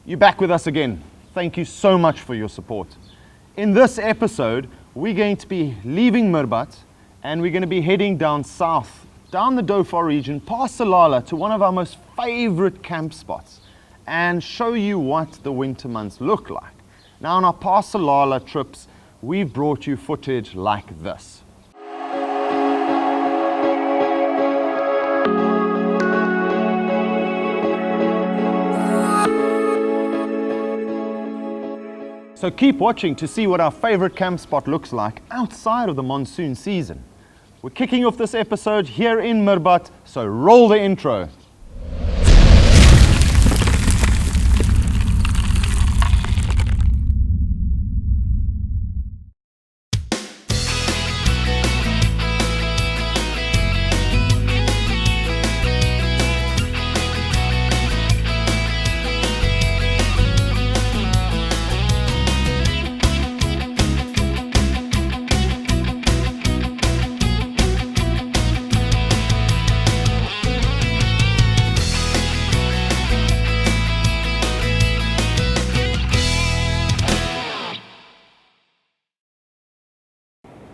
You're back with us again. Thank you so much for your support. In this episode, we're going to be leaving Mirbat and we're going to be heading down south, down the Dhofar region, past Salalah to one of our most favorite camp spots and show you what the winter months look like. Now on our past Salalah trips, we've brought you footage like this. So keep watching to see what our favorite camp spot looks like outside of the monsoon season. We're kicking off this episode here in Mirbat, so roll the intro.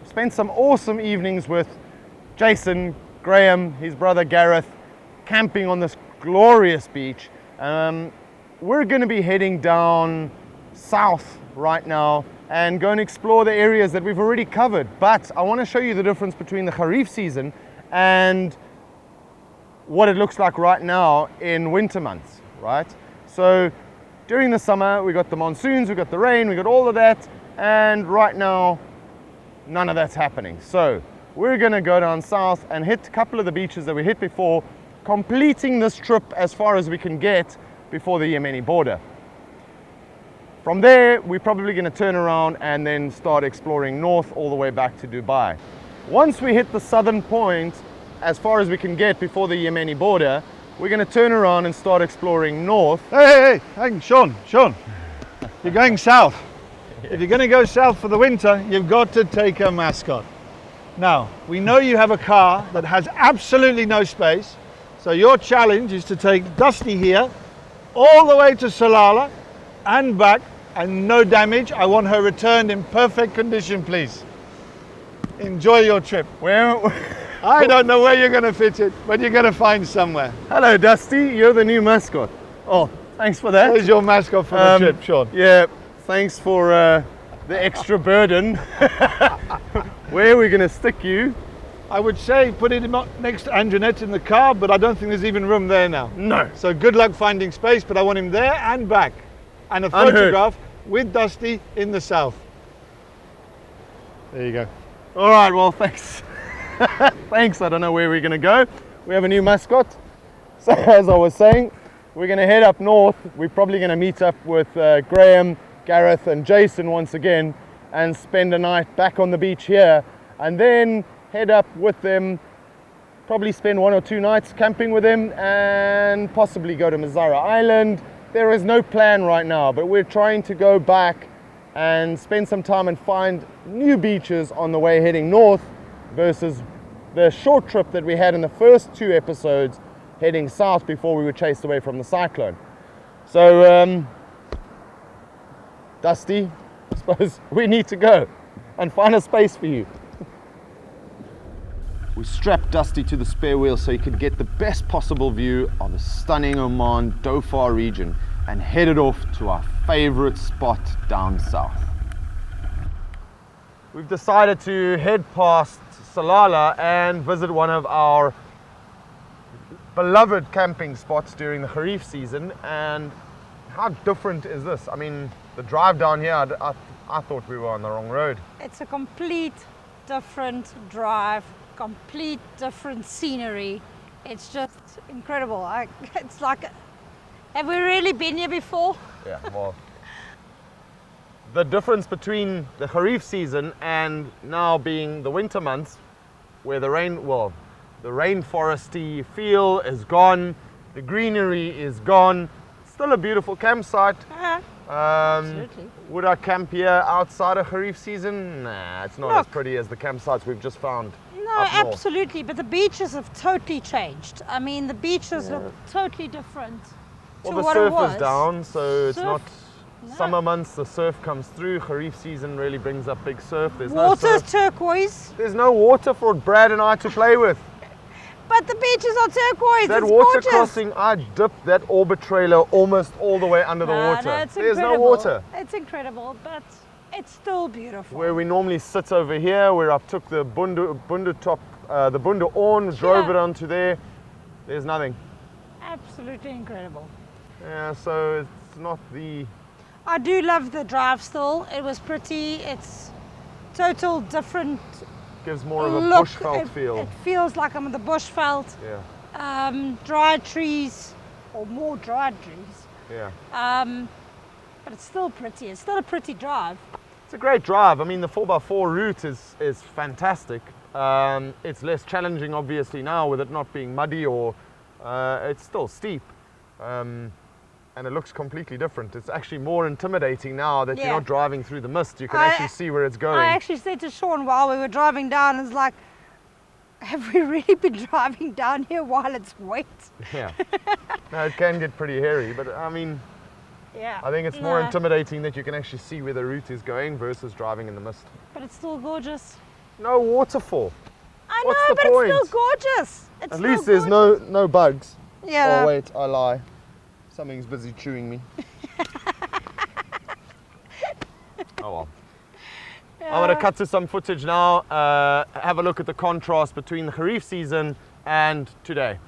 Spent some awesome evenings with Jason, Graham, his brother Gareth, camping on this glorious beach. We're going to be heading down south right now and going to explore the areas that we've already covered. But I want to show you the difference between the Khareef season and what it looks like right now in winter months, right? So during the summer, we got the monsoons, we got the rain, we got all of that, and right now, none of that's happening. So we're going to go down south and hit a couple of the beaches that we hit before, completing this trip as far as we can get before the Yemeni border. From there, we're probably going to turn around and then start exploring north all the way back to Dubai. Once we hit the southern point, as far as we can get before the Yemeni border, we're going to turn around and start exploring north. Hey, hang, Sean, you're going south. If you're going to go south for the winter, you've got to take a mascot. Now, we know you have a car that has absolutely no space, so your challenge is to take Dusty here, all the way to Salalah and back, and no damage. I want her returned in perfect condition, please. Enjoy your trip. I don't know where you're going to fit it, but you're going to find somewhere. Hello, Dusty. You're the new mascot. Oh, thanks for that. There's your mascot for the trip, Sean. Yeah. Thanks for the extra burden. Where are we going to stick you? I would say put it next to Anjanette in the car, but I don't think there's even room there now. No. So good luck finding space, but I want him there and back. And a photograph with Dusty in the south. There you go. All right, well, thanks. Thanks, I don't know where we're going to go. We have a new mascot. So as I was saying, we're going to head up north. We're probably going to meet up with Graham, Gareth and Jason once again and spend a night back on the beach here and then head up with them, probably spend 1 or 2 nights camping with them and possibly go to Mazara Island. There is no plan right now, but we're trying to go back and spend some time and find new beaches on the way heading north versus the short trip that we had in the first 2 episodes heading south before we were chased away from the cyclone. So Dusty, I suppose we need to go and find a space for you. We strapped Dusty to the spare wheel so he could get the best possible view of the stunning Oman Dhofar region and headed off to our favorite spot down south. We've decided to head past Salalah and visit one of our beloved camping spots during the Khareef season. And how different is this? I mean, the drive down here, I thought we were on the wrong road. It's a complete different drive, complete different scenery. It's just incredible. It's like, have we really been here before? Yeah, well, the difference between the Khareef season and now being the winter months, where the rainforesty feel is gone, the greenery is gone. Still a beautiful campsite. Absolutely. Would I camp here outside of Khareef season? Nah, it's not as pretty as the campsites we've just found. No, absolutely, but the beaches have totally changed. I mean, the beaches look totally different. Well, to the what surf it was. is down, so it's Surf? not No. summer months. The surf comes through. Khareef season really brings up big surf. There's Water's no surf. turquoise, There's no water for Brad and I to play with. but the beaches are turquoise. That it's water gorgeous. crossing, I dipped that orbit trailer almost all the way under the water. No, it's There's no incredible. water. It's incredible, but it's still beautiful. Where we normally sit over here, where I took the Bundu top, the Bundu on, drove Yeah. it onto there. There's nothing. Absolutely incredible. Yeah, so it's not the. I do love the drive still. It was pretty. It's total different Gives more of a look. bushveld feel. It feels like I'm in the bushveld. Yeah, Dry trees, or more dry trees. yeah. But it's still pretty. It's still a pretty drive. It's a great drive. I mean, the 4x4 route is fantastic. It's less challenging, obviously, now with it not being muddy or it's still steep. And it looks completely different. It's actually more intimidating now that Yeah. you're not driving through the mist. You can I- actually see where it's going. I actually said to Sean while we were driving down, it's like, have we really been driving down here while it's wet? Yeah. No, it can get pretty hairy, but I mean, Yeah. I think it's more No, intimidating that you can actually see where the route is going versus driving in the mist. But it's still gorgeous. No waterfall. I What's know, the but point? it's still gorgeous. It's At still least there's gorgeous. no bugs. Yeah. Oh wait, I lie. Something's busy chewing me. Oh well. I'm going to cut to some footage now, have a look at the contrast between the Khareef season and today.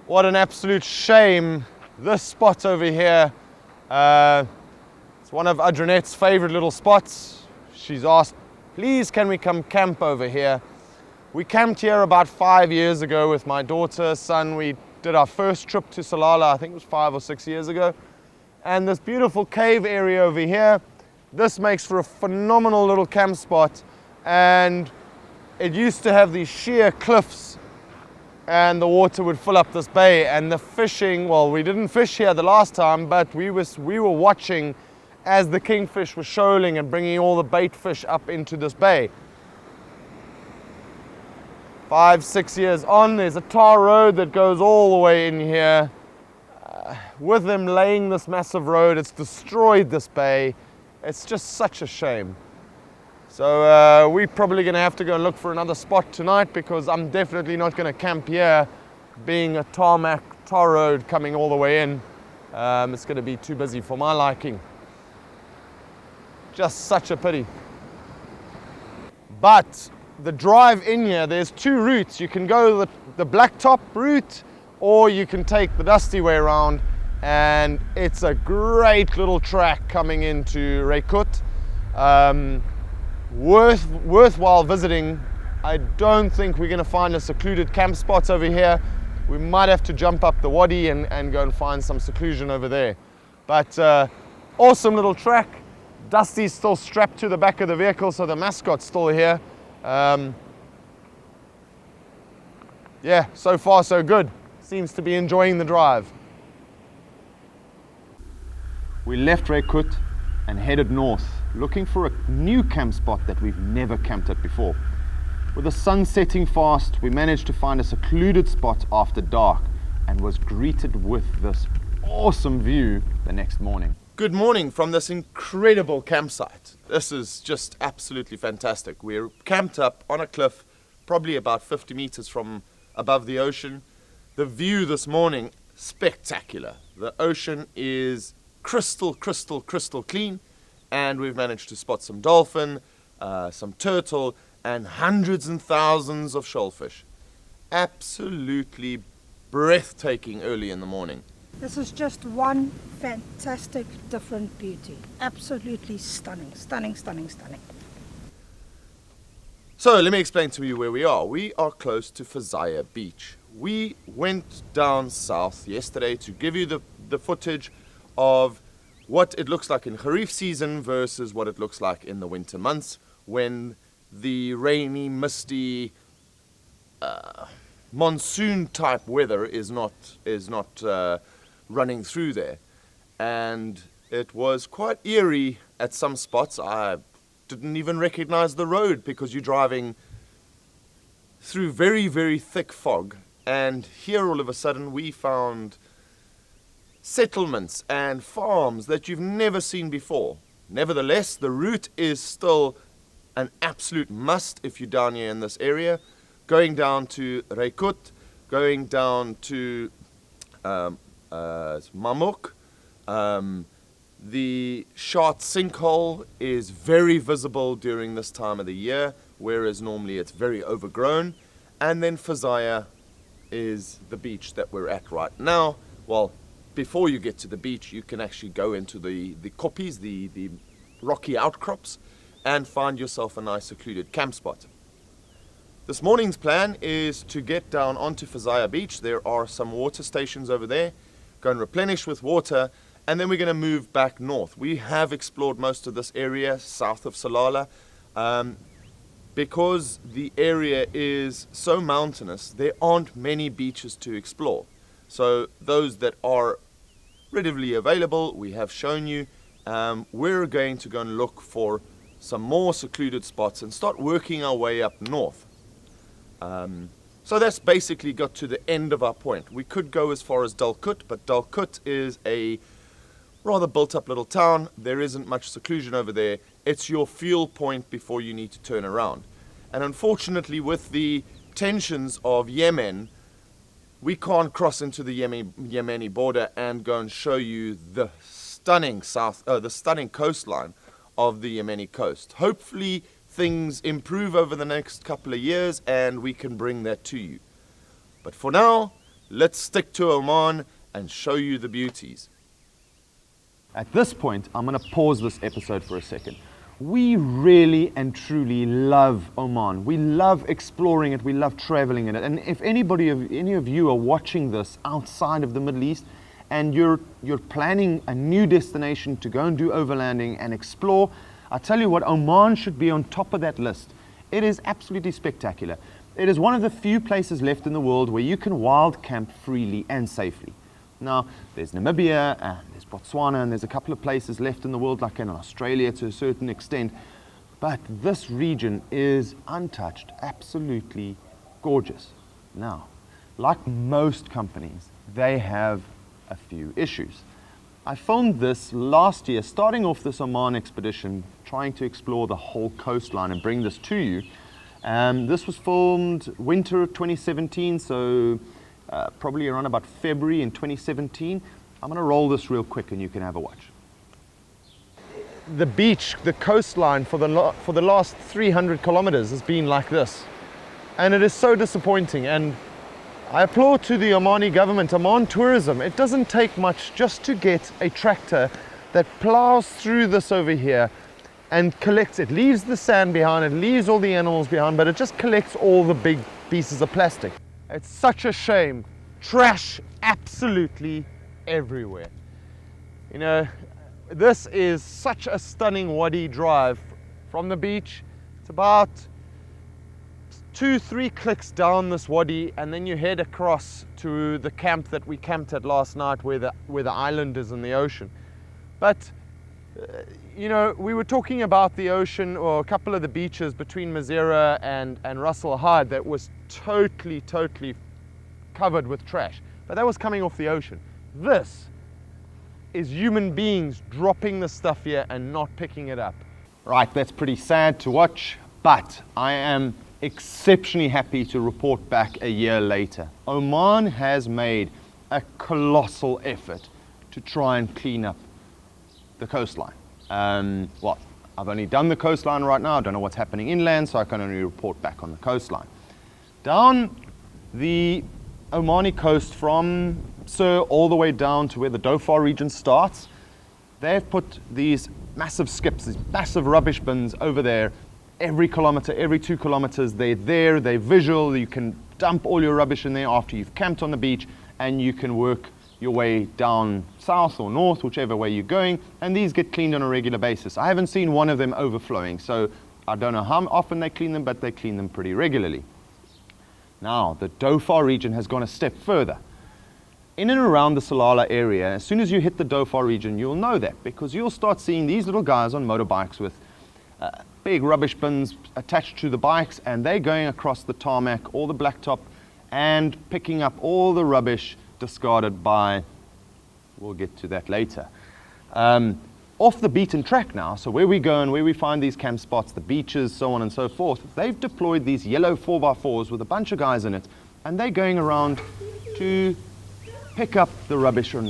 What an absolute shame. This spot over here, it's one of Adrinette's favorite little spots. She's asked, please can we come camp over here? We camped here about 5 years ago with my daughter, son. We did our first trip to Salalah, I think it was 5 or 6 years ago. And this beautiful cave area over here, this makes for a phenomenal little camp spot. And it used to have these sheer cliffs and the water would fill up this bay, and the fishing, well, we didn't fish here the last time, but we were watching as the kingfish were shoaling and bringing all the bait fish up into this bay. 5, 6 years on, there's a tar road that goes all the way in here. With them laying this massive road, it's destroyed this bay. It's just such a shame. So we're probably going to have to go and look for another spot tonight, because I'm definitely not going to camp here, being a tar road coming all the way in. It's going to be too busy for my liking. Just such a pity. But the drive in here, there's 2 routes. You can go the blacktop route, or you can take the dusty way around, and it's a great little track coming into Raykut. Worthwhile visiting. I don't think we're going to find a secluded camp spot over here. We might have to jump up the wadi and go and find some seclusion over there. But awesome little track. Dusty's still strapped to the back of the vehicle, so the mascot's still here. Yeah, so far so good. Seems to be enjoying the drive. We left Raykut and headed north, looking for a new camp spot that we've never camped at before. With the sun setting fast, we managed to find a secluded spot after dark and was greeted with this awesome view the next morning. Good morning from this incredible campsite. This is just absolutely fantastic. We're camped up on a cliff, probably about 50 meters from above the ocean. The view this morning, spectacular. The ocean is crystal clean, and we've managed to spot some dolphin, some turtle, and hundreds and thousands of shellfish. Absolutely breathtaking early in the morning. This is just one fantastic different beauty. Absolutely stunning. So let me explain to you where we are. We are close to Fazaya Beach. We went down south yesterday to give you the footage of what it looks like in Khareef season versus what it looks like in the winter months when the rainy, misty, monsoon type weather is not running through there. And it was quite eerie at some spots. I didn't even recognize the road because you're driving through very thick fog, and here all of a sudden we found settlements and farms that you've never seen before. Nevertheless, the route is still an absolute must if you're down here in this area, going down to Raykut, going down to Mamuk. The Shart sinkhole is very visible during this time of the year, whereas normally it's very overgrown. And then Fazaya is the beach that we're at right now. Well, before you get to the beach, you can actually go into the koppies, the rocky outcrops, and find yourself a nice secluded camp spot. This morning's plan is to get down onto Fazaya Beach. There are some water stations over there. Go and replenish with water, and then we're going to move back north. We have explored most of this area south of Salalah. Because the area is so mountainous, there aren't many beaches to explore. So those that are readily available, we have shown you. We're going to go and look for some more secluded spots and start working our way up north. So that's basically got to the end of our point. We could go as far as Raykut, but Raykut is a rather built up little town. There isn't much seclusion over there. It's your fuel point before you need to turn around. And unfortunately, with the tensions of Yemen, we can't cross into the Yemeni border and go and show you the stunning coastline of the Yemeni coast. Hopefully things improve over the next couple of years and we can bring that to you. But for now, let's stick to Oman and show you the beauties. At this point, I'm going to pause this episode for a second. We really and truly love Oman. We love exploring it. We love traveling in it. And if any of you are watching this outside of the Middle East and you're planning a new destination to go and do overlanding and explore, I tell you what, Oman should be on top of that list. It is absolutely spectacular. It is one of the few places left in the world where you can wild camp freely and safely. Now, there's Namibia, and there's Botswana, and there's a couple of places left in the world, like in Australia to a certain extent. But this region is untouched, absolutely gorgeous. Now, like most companies, they have a few issues. I filmed this last year, starting off this Oman expedition, trying to explore the whole coastline and bring this to you. This was filmed winter 2017, so probably around about February in 2017. I'm going to roll this real quick and you can have a watch. The beach, the coastline for the last 300 kilometers has been like this. And it is so disappointing. And I applaud to the Omani government, Oman Tourism. It doesn't take much just to get a tractor that plows through this over here and collects it. Leaves the sand behind, it leaves all the animals behind, but it just collects all the big pieces of plastic. It's such a shame. Trash absolutely everywhere. You know, this is such a stunning wadi drive from the beach. It's about 2-3 clicks down this wadi, and then you head across to the camp that we camped at last night where the island is in the ocean. But you know, we were talking about the ocean, or a couple of the beaches between Mazera and Ras Al Khaimah that was totally covered with trash, but that was coming off the ocean. This is human beings dropping the stuff here and not picking it up. Right, that's pretty sad to watch, but I am exceptionally happy to report back a year later. Oman has made a colossal effort to try and clean up the coastline. Well, I've only done the coastline right now. I don't know what's happening inland, so I can only report back on the coastline. Down the Omani coast from Sir all the way down to where the Dhofar region starts, they've put these massive skips, these massive rubbish bins over there. Every kilometer, every 2 kilometers, they're there, they're visual. You can dump all your rubbish in there after you've camped on the beach, and you can work your way down south or north, whichever way you're going, and these get cleaned on a regular basis. I haven't seen one of them overflowing, so I don't know how often they clean them, but they clean them pretty regularly. Now, the Dhofar region has gone a step further. In and around the Salalah area, as soon as you hit the Dhofar region, you'll know that, because you'll start seeing these little guys on motorbikes with big rubbish bins attached to the bikes, and they're going across the tarmac or the blacktop and picking up all the rubbish discarded by, we'll get to that later, off the beaten track now. So where we go and where we find these camp spots, the beaches, so on and so forth, they've deployed these yellow 4x4s with a bunch of guys in it, and they're going around to pick up the rubbish on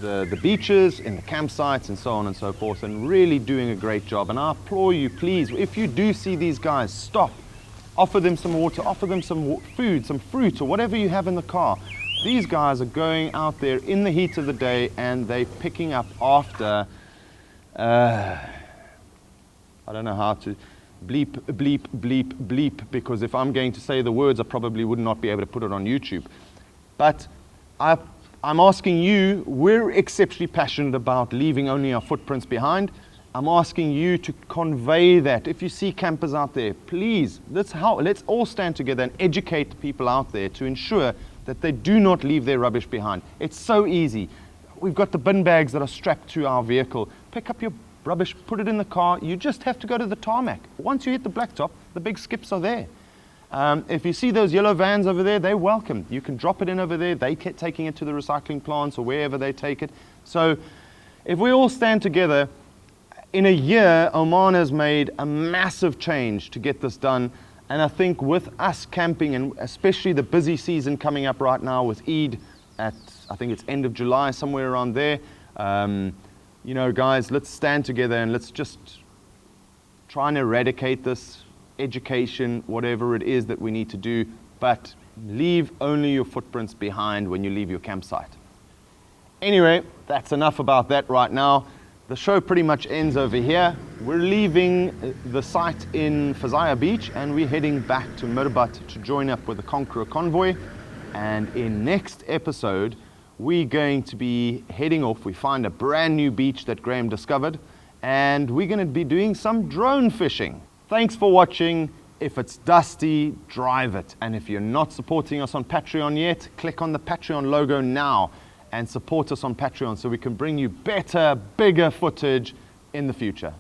the beaches, in the campsites, and so on and so forth, and really doing a great job. And I implore you, please, if you do see these guys, stop. Offer them some water, offer them some food, some fruit, or whatever you have in the car. These guys are going out there in the heat of the day, and they're picking up after, I don't know how to, bleep, bleep, bleep, bleep, because if I'm going to say the words, I probably would not be able to put it on YouTube. But I'm asking you, we're exceptionally passionate about leaving only our footprints behind. I'm asking you to convey that. If you see campers out there, please, let's all stand together and educate people out there to ensure that they do not leave their rubbish behind. It's so easy. We've got the bin bags that are strapped to our vehicle. Pick up your rubbish, put it in the car. You just have to go to the tarmac. Once you hit the blacktop, the big skips are there. If you see those yellow vans over there, they're welcome. You can drop it in over there. They keep taking it to the recycling plants or wherever they take it. So if we all stand together, in a year, Oman has made a massive change to get this done. And I think with us camping, and especially the busy season coming up right now with Eid at, I think it's end of July, somewhere around there, you know, guys, let's stand together and let's just try and eradicate this. Education, whatever it is that we need to do, but leave only your footprints behind when you leave your campsite. Anyway, that's enough about that right now. The show pretty much ends over here. We're leaving the site in Fazaya Beach, and we're heading back to Mirbat to join up with the Conqueror convoy. And in next episode, we're going to be heading off. We find a brand new beach that Graham discovered, and we're going to be doing some drone fishing. Thanks for watching. If it's dusty, drive it. And if you're not supporting us on Patreon yet, click on the Patreon logo now and support us on Patreon so we can bring you better, bigger footage in the future.